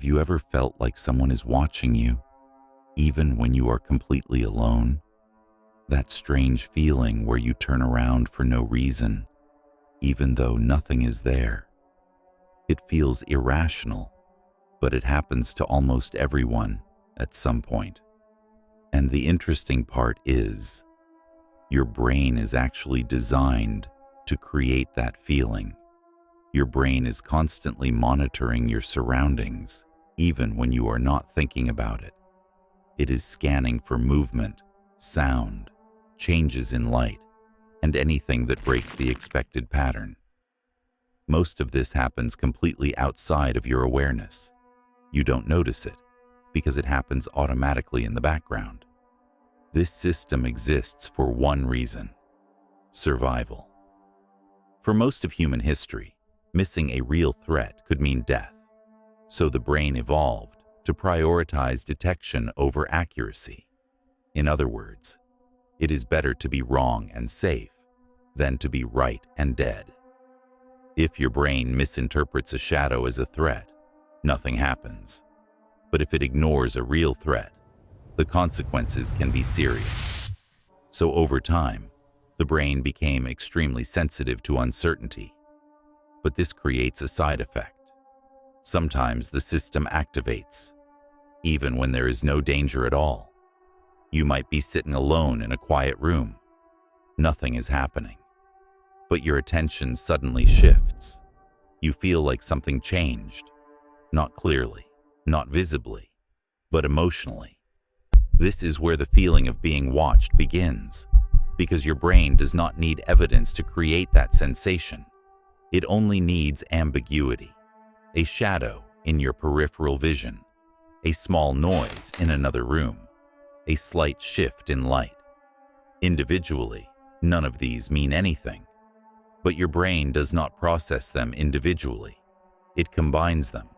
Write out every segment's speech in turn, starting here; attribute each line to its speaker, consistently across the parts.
Speaker 1: Have you ever felt like someone is watching you, even when you are completely alone? That strange feeling where you turn around for no reason, even though nothing is there. It feels irrational, but it happens to almost everyone at some point. And the interesting part is, your brain is actually designed to create that feeling. Your brain is constantly monitoring your surroundings, even when you are not thinking about it. It is scanning for movement, sound, changes in light, and anything that breaks the expected pattern. Most of this happens completely outside of your awareness. You don't notice it, because it happens automatically in the background. This system exists for one reason: survival. For most of human history, missing a real threat could mean death. So the brain evolved to prioritize detection over accuracy. In other words, it is better to be wrong and safe than to be right and dead. If your brain misinterprets a shadow as a threat, nothing happens. But if it ignores a real threat, the consequences can be serious. So over time, the brain became extremely sensitive to uncertainty. But this creates a side effect. Sometimes the system activates, even when there is no danger at all. You might be sitting alone in a quiet room. Nothing is happening. But your attention suddenly shifts. You feel like something changed. Not clearly, not visibly, but emotionally. This is where the feeling of being watched begins, because your brain does not need evidence to create that sensation. It only needs ambiguity, a shadow in your peripheral vision, a small noise in another room, a slight shift in light. Individually, none of these mean anything, but your brain does not process them individually. It combines them.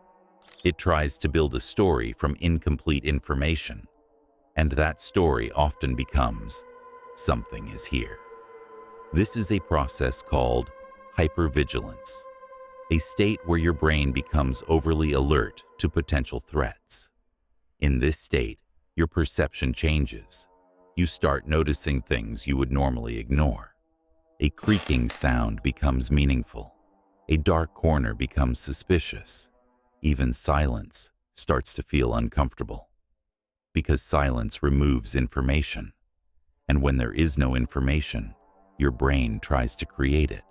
Speaker 1: It tries to build a story from incomplete information, and that story often becomes, something is here. This is a process called hypervigilance, a state where your brain becomes overly alert to potential threats. In this state, your perception changes. You start noticing things you would normally ignore. A creaking sound becomes meaningful. A dark corner becomes suspicious. Even silence starts to feel uncomfortable, because silence removes information. And when there is no information, your brain tries to create it.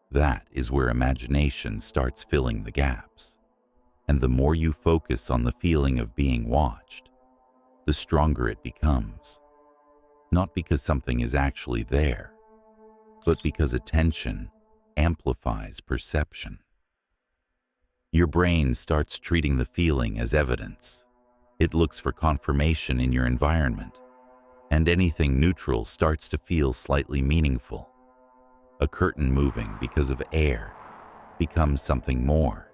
Speaker 1: That is where imagination starts filling the gaps. And the more you focus on the feeling of being watched, the stronger it becomes. Not because something is actually there, but because attention amplifies perception. Your brain starts treating the feeling as evidence. It looks for confirmation in your environment, and anything neutral starts to feel slightly meaningful. A curtain moving because of air becomes something more.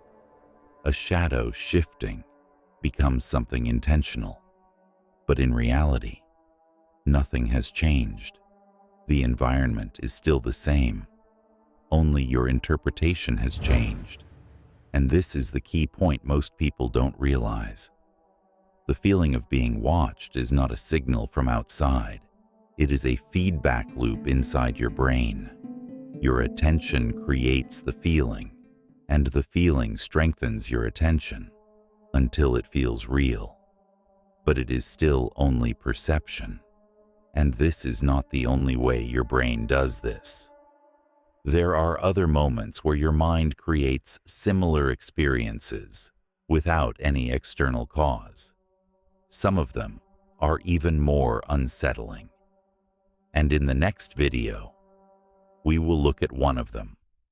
Speaker 1: A shadow shifting becomes something intentional. But in reality, nothing has changed. The environment is still the same. Only your interpretation has changed. And this is the key point most people don't realize. The feeling of being watched is not a signal from outside. It is a feedback loop inside your brain. Your attention creates the feeling, and the feeling strengthens your attention until it feels real. But it is still only perception. And this is not the only way your brain does this. There are other moments where your mind creates similar experiences without any external cause. Some of them are even more unsettling. And in the next video, we will look at one of them.